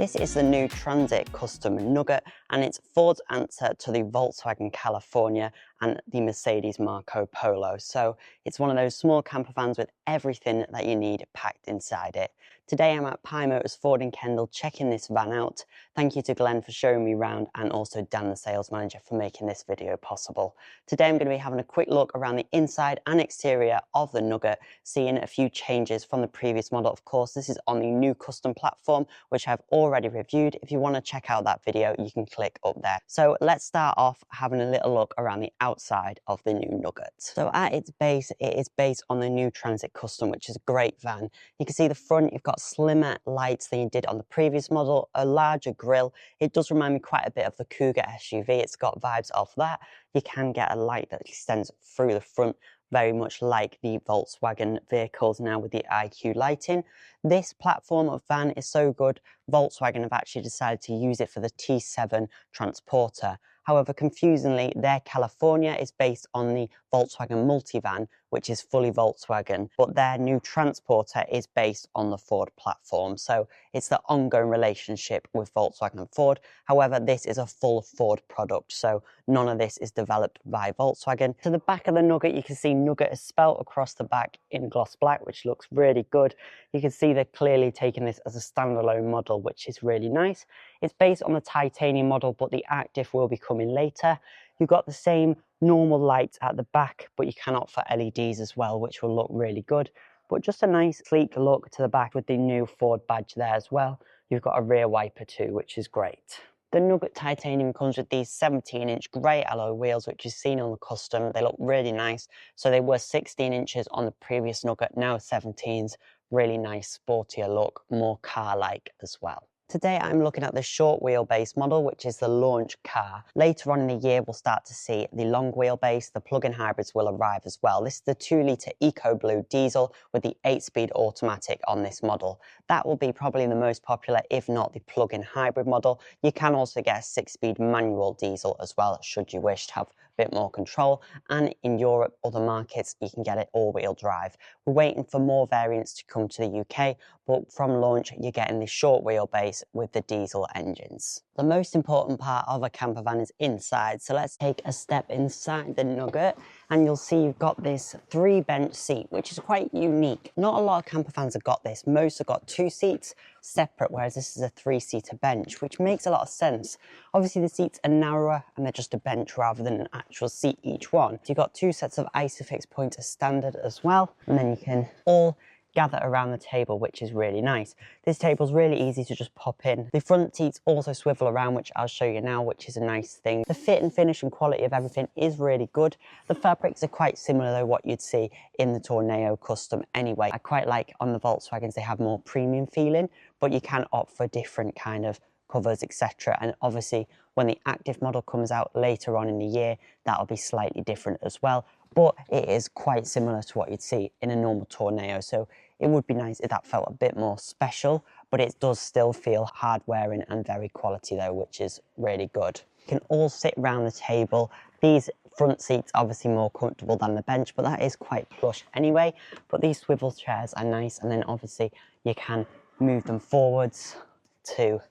This is the new Transit Custom Nugget, and it's Ford's answer to the Volkswagen California and the Mercedes Marco Polo. So it's one of those small camper vans with everything that you need packed inside it. Today I'm at Pye Motors Ford in Kendal checking this van out. Thank you to Glen for showing me around, and also Dan, the sales manager, for making this video possible. Today I'm going to be having a quick look around the inside and exterior of the Nugget, seeing a few changes from the previous model. Of course, this is on the new custom platform, which I've already reviewed. If you want to check out that video, you can click up there. So let's start off having a little look around the outside of the new Nugget. So at its base, it is based on the new Transit Custom, which is a great van. You can see the front, you've got slimmer lights than you did on the previous model, a larger grille. It does remind me quite a bit of the Cougar SUV. It's got vibes of that. You can get a light that extends through the front, very much like the Volkswagen vehicles now with the IQ lighting. This platform of van is so good, Volkswagen have actually decided to use it for the T7 Transporter. However, confusingly, their California is based on the Volkswagen Multivan, which is fully Volkswagen, but their new Transporter is based on the Ford platform. So it's the ongoing relationship with Volkswagen and Ford. However, this is a full Ford product, so none of this is developed by Volkswagen. To the back of the Nugget, you can see Nugget is spelt across the back in gloss black, which looks really good. You can see they're clearly taking this as a standalone model, which is really nice. It's based on the Titanium model, but the Active will be coming later. You've got the same normal lights at the back, but you can opt for LEDs as well, which will look really good. But just a nice sleek look to the back with the new Ford badge there as well. You've got a rear wiper too, which is great. The Nugget Titanium comes with these 17-inch grey alloy wheels, which you've seen on the custom. They look really nice. So they were 16 inches on the previous Nugget, now 17s. Really nice, sportier look, more car-like as well. Today I'm looking at the short wheelbase model, which is the launch car. Later on in the year, we'll start to see the long wheelbase. The plug-in hybrids will arrive as well. This is the 2-litre EcoBlue diesel with the 8-speed automatic on this model. That will be probably the most popular, if not the plug-in hybrid model. You can also get a 6-speed manual diesel as well, should you wish to have a bit more control. And in Europe, other markets, you can get it all-wheel drive. We're waiting for more variants to come to the UK, but from launch, you're getting the short wheelbase with the diesel engines. The most important part of a camper van is inside, so let's take a step inside the Nugget, and you'll see you've got this 3-bench seat, which is quite unique. Not a lot of camper vans have got this. Most have got 2 seats separate, whereas this is a 3-seater bench, which makes a lot of sense. Obviously the seats are narrower and they're just a bench rather than an actual seat each one. So you've got 2 sets of ISOFIX points as standard as well, and then you can all gather around the table, which is really nice. This table's really easy to just pop in. The front seats also swivel around, which I'll show you now, which is a nice thing. The fit and finish and quality of everything is really good. The fabrics are quite similar to what you'd see in the Tourneo Custom anyway. I quite like on the Volkswagens, they have more premium feeling, but you can opt for different kind of covers, etc. And obviously when the Active model comes out later on in the year, that'll be slightly different as well. But it is quite similar to what you'd see in a normal Tourneo. So it would be nice if that felt a bit more special, but it does still feel hard wearing and very quality though, which is really good. You can all sit around the table. These front seats obviously more comfortable than the bench, but that is quite plush anyway. But these swivel chairs are nice, and then obviously you can move them forwards to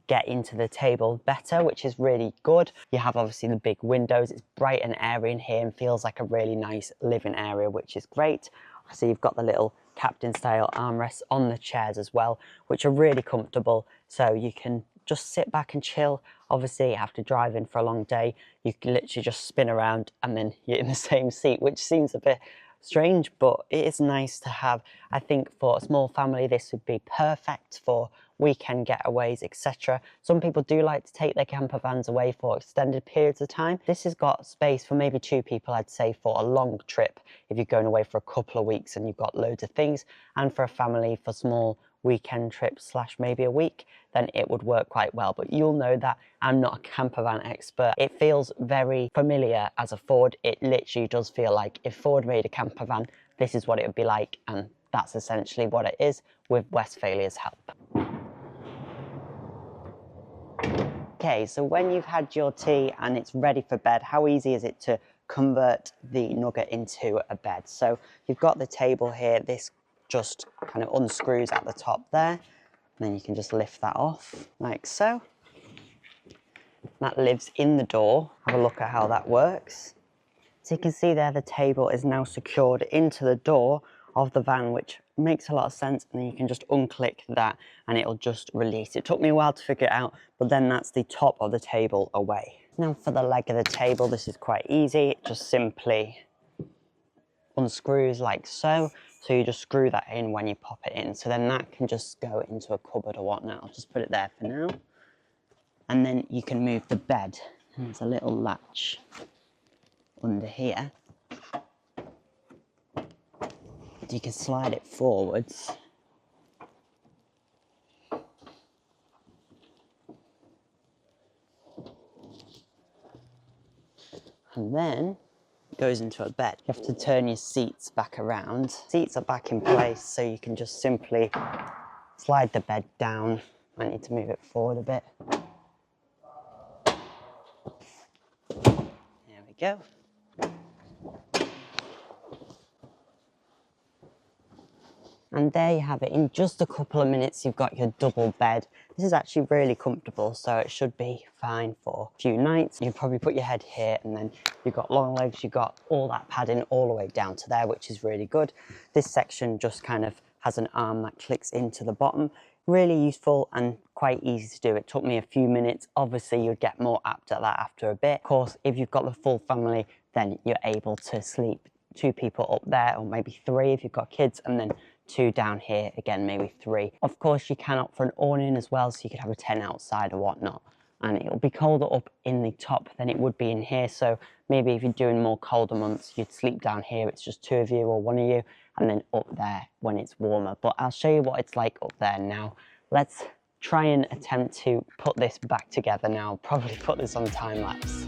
get into the table better, which is really good. You have obviously the big windows. It's bright and airy in here and feels like a really nice living area, which is great. So you've got the little captain style armrests on the chairs as well, which are really comfortable. So you can just sit back and chill. Obviously after driving for a long day, you can literally just spin around and then you're in the same seat, which seems a bit strange, but it is nice to have. I think for a small family, this would be perfect for weekend getaways, etc. Some people do like to take their camper vans away for extended periods of time. This has got space for maybe 2 people, I'd say, for a long trip if you're going away for a couple of weeks and you've got loads of things, and for a family for small weekend trips / maybe a week, then it would work quite well. But you'll know that I'm not a camper van expert. It feels very familiar as a Ford. It literally does feel like if Ford made a camper van, this is what it would be like, and that's essentially what it is with Westfalia's help. Okay, so when you've had your tea and it's ready for bed, how easy is it to convert the Nugget into a bed? So you've got the table here. This just kind of unscrews at the top there. And then you can just lift that off like so. That lives in the door. Have a look at how that works. So you can see there the table is now secured into the door of the van, which makes a lot of sense. And then you can just unclick that and it'll just release. It took me a while to figure it out, but then that's the top of the table away. Now for the leg of the table, this is quite easy. It just simply unscrews like so. So you just screw that in when you pop it in. So then that can just go into a cupboard or whatnot. I'll just put it there for now. And then you can move the bed. And there's a little latch under here. You can slide it forwards. And then it goes into a bed. You have to turn your seats back around. Seats are back in place, so you can just simply slide the bed down. I need to move it forward a bit. There we go. And there you have it. In just a couple of minutes, you've got your double bed. This is actually really comfortable, so it should be fine for a few nights. You probably put your head here, and then you've got long legs. You've got all that padding all the way down to there, which is really good. This section just kind of has an arm that clicks into the bottom. Really useful and quite easy to do. It took me a few minutes. Obviously, you'd get more apt at that after a bit. Of course, if you've got the full family, then you're able to sleep 2 people up there, or maybe 3 if you've got kids, and then 2 down here, again, maybe 3. Of course, you can opt for an awning as well, so you could have a tent outside or whatnot. And it'll be colder up in the top than it would be in here. So maybe if you're doing more colder months, you'd sleep down here. It's just 2 of you or 1 of you, and then up there when it's warmer. But I'll show you what it's like up there now. Let's try and attempt to put this back together now. I'll probably put this on time lapse.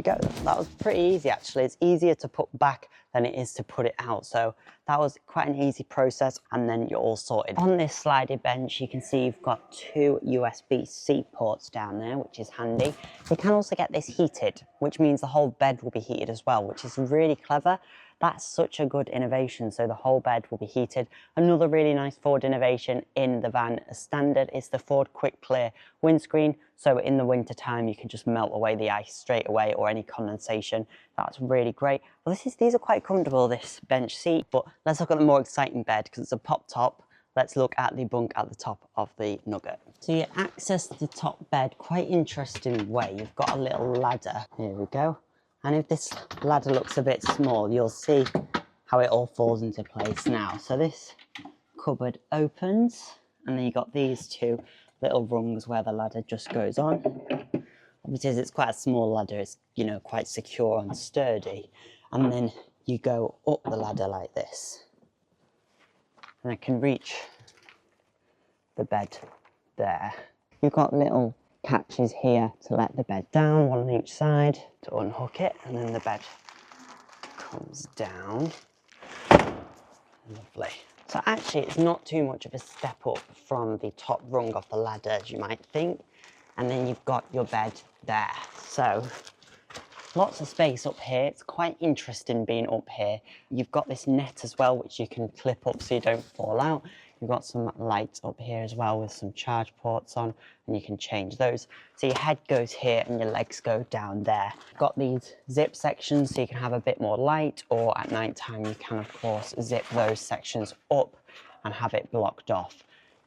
Go. That was pretty easy actually. It's easier to put back than it is to put it out, so that was quite an easy process, and then you're all sorted. On this slidey bench you can see you've got 2 USB-C ports down there, which is handy. You can also get this heated, which means the whole bed will be heated as well, which is really clever. That's such a good innovation, so the whole bed will be heated. Another really nice Ford innovation in the van as standard is the Ford Quick Clear windscreen. So in the winter time, you can just melt away the ice straight away or any condensation. That's really great. Well, these are quite comfortable, this bench seat, but let's look at the more exciting bed because it's a pop top. Let's look at the bunk at the top of the Nugget. So you access the top bed quite interesting way. You've got a little ladder. Here we go. And if this ladder looks a bit small, you'll see how it all falls into place now. So this cupboard opens, and then you've got these 2 little rungs where the ladder just goes on. Obviously, it's quite a small ladder, it's, you know, quite secure and sturdy. And then you go up the ladder like this. And it can reach the bed there. You've got little catches here to let the bed down, 1 on each side to unhook it, and then the bed comes down. Lovely. So actually it's not too much of a step up from the top rung of the ladder as you might think, and then you've got your bed there. So lots of space up here. It's quite interesting being up here. You've got this net as well which you can clip up so you don't fall out. You've got some lights up here as well with some charge ports on, and you can change those. So your head goes here and your legs go down there. Got these zip sections so you can have a bit more light, or at night time you can of course zip those sections up and have it blocked off.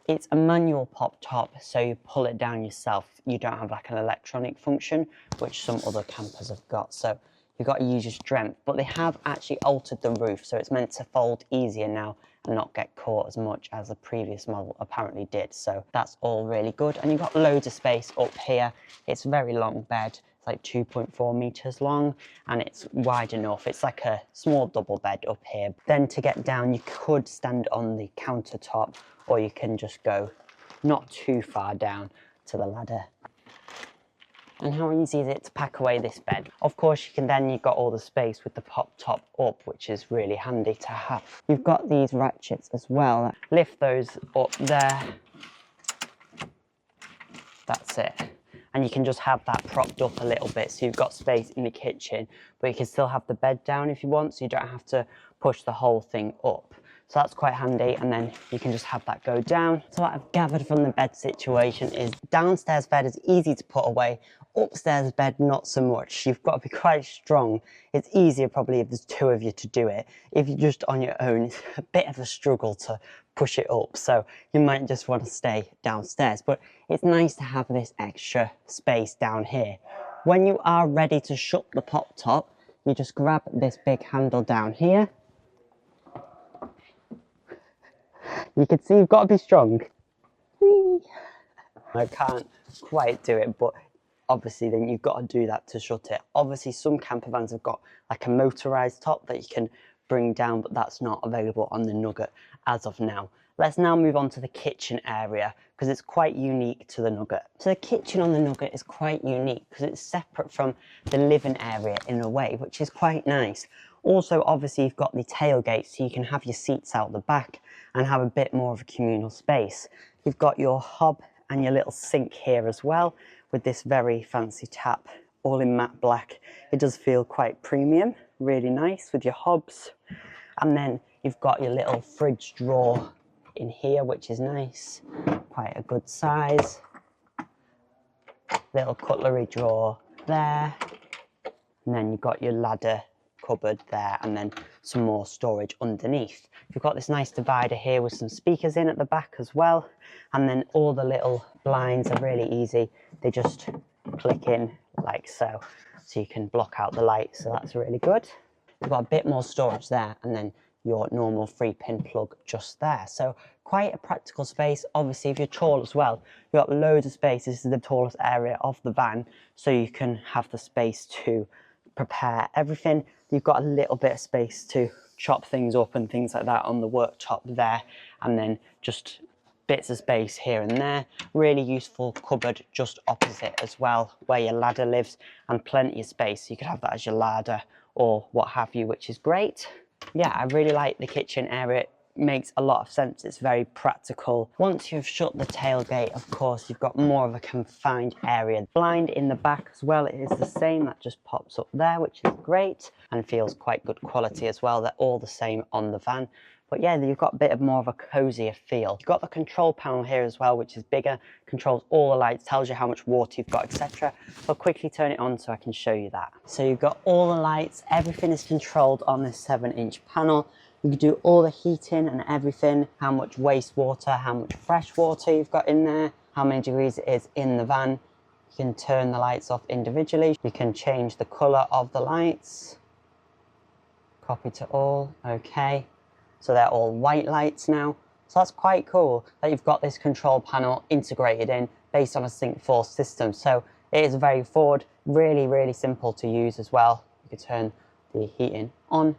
It's a manual pop top, so you pull it down yourself. You don't have like an electronic function, which some other campers have got. So you've got to use your strength, but they have actually altered the roof, so it's meant to fold easier now and not get caught as much as the previous model apparently did. So that's all really good. And you've got loads of space up here. It's a very long bed. It's like 2.4 meters long, and it's wide enough. It's like a small double bed up here. Then to get down, you could stand on the countertop, or you can just go not too far down to the ladder. And how easy is it to pack away this bed? Of course, you've got all the space with the pop top up, which is really handy to have. You've got these ratchets as well. Lift those up there. That's it. and you can just have that propped up a little bit, so you've got space in the kitchen, but you can still have the bed down if you want, so you don't have to push the whole thing up. So that's quite handy, and then you can just have that go down. So what I've gathered from the bed situation is downstairs bed is easy to put away, upstairs bed not so much. You've got to be quite strong. It's easier probably if there's two of you to do it. If you're just on your own, it's a bit of a struggle to push it up, so you might just want to stay downstairs, but it's nice to have this extra space down here. When you are ready to shut the pop top, you just grab this big handle down here. You can see you've got to be strong. Whee! I can't quite do it, but obviously then you've got to do that to shut it. Obviously some camper vans have got like a motorized top that you can bring down, but that's not available on the Nugget as of now. Let's now move on to the kitchen area, because it's quite unique to the Nugget. So the kitchen on the Nugget is quite unique because it's separate from the living area in a way, which is quite nice. Also, obviously, you've got the tailgate, so you can have your seats out the back and have a bit more of a communal space. You've got your hob and your little sink here as well, with this very fancy tap, all in matte black. It does feel quite premium, really nice with your hobs. And then you've got your little fridge drawer in here, which is nice, quite a good size. Little cutlery drawer there. And then you've got your ladder cupboard there, and then some more storage underneath. You've got this nice divider here with some speakers in at the back as well, and then all the little blinds are really easy. They just click in like so you can block out the light, so that's really good. You've got a bit more storage there, and then your normal 3-pin plug just there. So quite a practical space. Obviously, if you're tall as well, you've got loads of space. This is the tallest area of the van, so you can have the space to prepare everything. You've got a little bit of space to chop things up and things like that on the worktop there, and then just bits of space here and there. Really useful cupboard just opposite as well, where your ladder lives, and plenty of space. You could have that as your ladder or what have you, which is great. Yeah, I really like the kitchen area. It makes a lot of sense. It's very practical. Once you've shut the tailgate, of course, you've got more of a confined area. Blind in the back as well, it is the same. That just pops up there, which is great and feels quite good quality as well. They're all the same on the van. But yeah, you've got a bit of more of a cozier feel. You've got the control panel here as well, which is bigger, controls all the lights, tells you how much water you've got, etc. I'll quickly turn it on so I can show you that. So you've got all the lights, everything is controlled on this 7-inch panel. You can do all the heating and everything, how much wastewater, how much fresh water you've got in there, how many degrees it is in the van. You can turn the lights off individually. You can change the colour of the lights. Copy to all, okay. So they're all white lights now. So that's quite cool that you've got this control panel integrated in based on a Sync 4 system. So it is very forward, really, really simple to use as well. You can turn the heating on,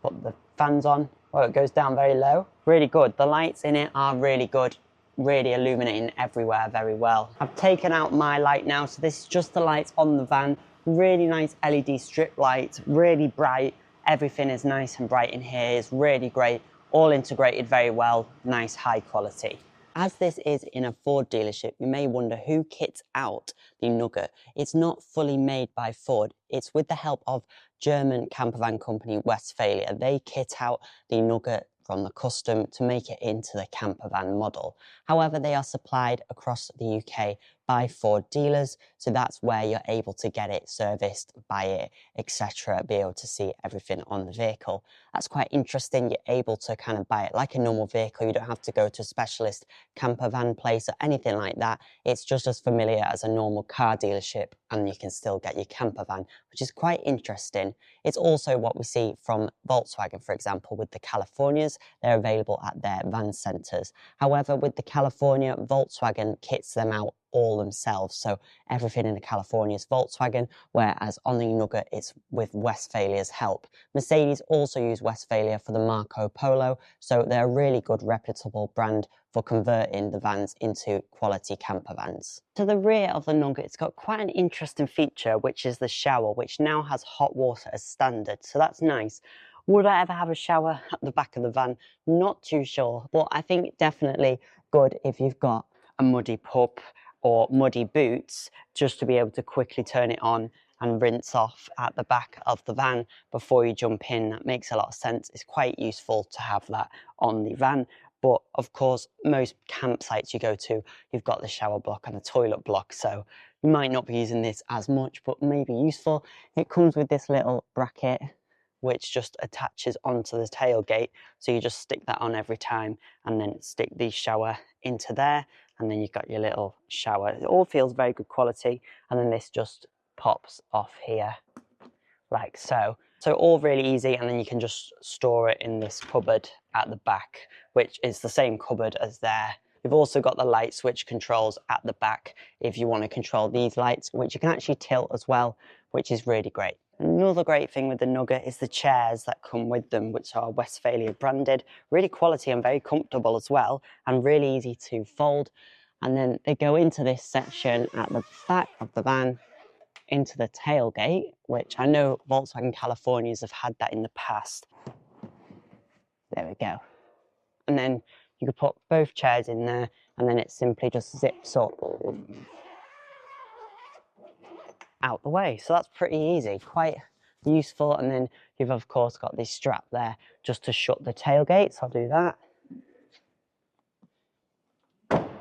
put the fans on. Well, it goes down very low. Really good. The lights in it are really good, really illuminating everywhere very well. I've taken out my light now, so this is just the lights on the van. Really nice LED strip lights, really bright. Everything is nice and bright in here. It's really great, all integrated very well, nice high quality. As this is in a Ford dealership, you may wonder who kits out the Nugget. It's not fully made by Ford. It's with the help of German campervan company Westfalia. They kit out the Nugget from the custom to make it into the campervan model. However, they are supplied across the UK by Ford dealers, so that's where you're able to get it serviced, buy it, etc., be able to see everything on the vehicle. That's quite interesting. You're able to kind of buy it like a normal vehicle. You don't have to go to a specialist campervan place or anything like that. It's just as familiar as a normal car dealership, and you can still get your campervan, which is quite interesting. It's also what we see from Volkswagen, for example, with the Californias. They're available at their van centres. However, with the California, Volkswagen kits them out all themselves. So everything in the California is Volkswagen, whereas on the Nugget, it's with Westfalia's help. Mercedes also use Westfalia for the Marco Polo, so they're a really good reputable brand for converting the vans into quality camper vans. To the rear of the Nugget, it's got quite an interesting feature, which is the shower, which now has hot water as standard, so that's nice. Would I ever have a shower at the back of the van? Not too sure, but I think definitely good if you've got a muddy pup or muddy boots, just to be able to quickly turn it on and rinse off at the back of the van before you jump in. That makes a lot of sense. It's quite useful to have that on the van. But of course, most campsites you go to, you've got the shower block and the toilet block, so you might not be using this as much, but may be useful. It comes with this little bracket which just attaches onto the tailgate, so you just stick that on every time and then stick the shower into there, and then you've got your little shower. It all feels very good quality, and then this just pops off here like so. So all really easy, and then you can just store it in this cupboard at the back, which is the same cupboard as there. We've also got the light switch controls at the back if you want to control these lights, which you can actually tilt as well, which is really great. Another great thing with the Nugget is the chairs that come with them, which are Westfalia branded. Really quality and very comfortable as well, and really easy to fold. And then they go into this section at the back of the van, into the tailgate, which I know Volkswagen Californias have had that in the past. There we go. And then you could put both chairs in there, and then it simply just zips up out the way. So that's pretty easy, quite useful. And then you've of course got this strap there just to shut the tailgate, so I'll do that.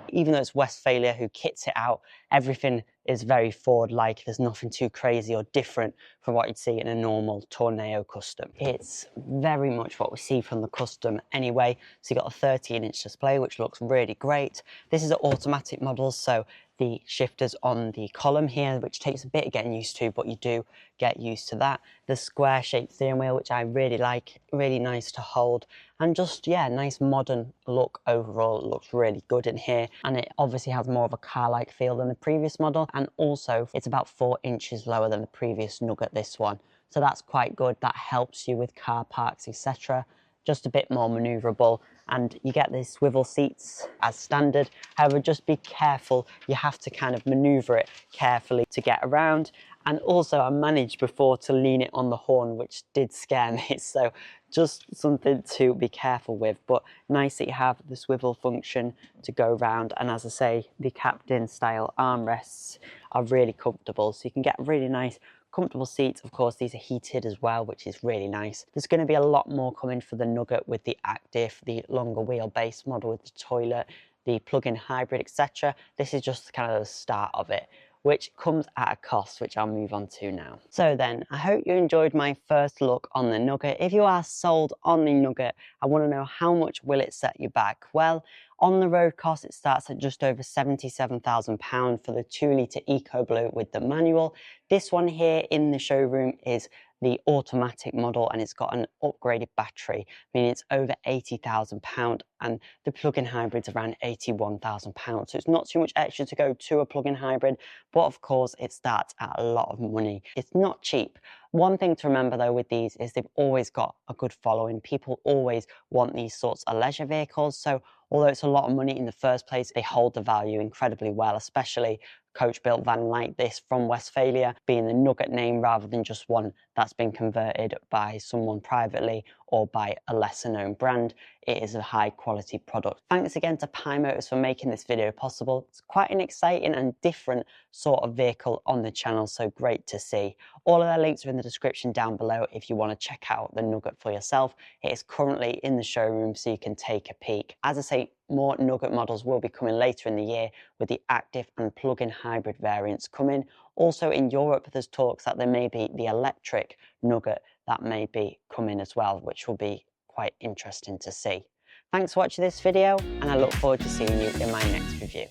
Even though it's Westfalia who kits it out, everything is very Ford-like. There's nothing too crazy or different from what you'd see in a normal Tourneo Custom. It's very much what we see from the Custom anyway. So you've got a 13-inch display, which looks really great. This is an automatic model, so the shifters on the column here, which takes a bit of getting used to, but you do get used to that. The square-shaped steering wheel, which I really like, really nice to hold, and just, yeah, nice modern look overall. It looks really good in here, and it obviously has more of a car-like feel than the previous model, and also it's about 4 inches lower than the previous Nugget, this one. So that's quite good. That helps you with car parks, etc. Just a bit more manoeuvrable, and you get these swivel seats as standard. However, just be careful. You have to kind of maneuver it carefully to get around. And also I managed before to lean it on the horn, which did scare me. So just something to be careful with, but nice that you have the swivel function to go round. And as I say, the captain style armrests are really comfortable. So you can get really nice comfortable seats. Of course, these are heated as well, which is really nice. There's going to be a lot more coming for the Nugget with the Active, the longer wheelbase model with the toilet, the plug-in hybrid, etc. This is just kind of the start of it, which comes at a cost, which I'll move on to now. So then, I hope you enjoyed my first look on the Nugget. If you are sold on the Nugget, I want to know how much will it set you back? Well, on the road cost, it starts at just over £77,000 for the 2-litre Eco Blue with the manual. This one here in the showroom is the automatic model, and it's got an upgraded battery, meaning it's over £80,000, and the plug-in hybrid's around £81,000. So it's not too much extra to go to a plug-in hybrid, but of course it starts at a lot of money. It's not cheap. One thing to remember though with these is they've always got a good following. People always want these sorts of leisure vehicles, so although it's a lot of money in the first place, they hold the value incredibly well, especially coach-built van like this from Westfalia, being the Nugget name rather than just one that's been converted by someone privately or by a lesser-known brand. It is a high-quality product. Thanks again to Pi Motors for making this video possible. It's quite an exciting and different sort of vehicle on the channel, so great to see. All of their links are in the description down below if you want to check out the Nugget for yourself. It is currently in the showroom, so you can take a peek. As I say, more Nugget models will be coming later in the year with the active and plug-in hybrid variants coming. Also in Europe, there's talks that there may be the electric Nugget that may be coming as well, which will be quite interesting to see. Thanks for watching this video, and I look forward to seeing you in my next review.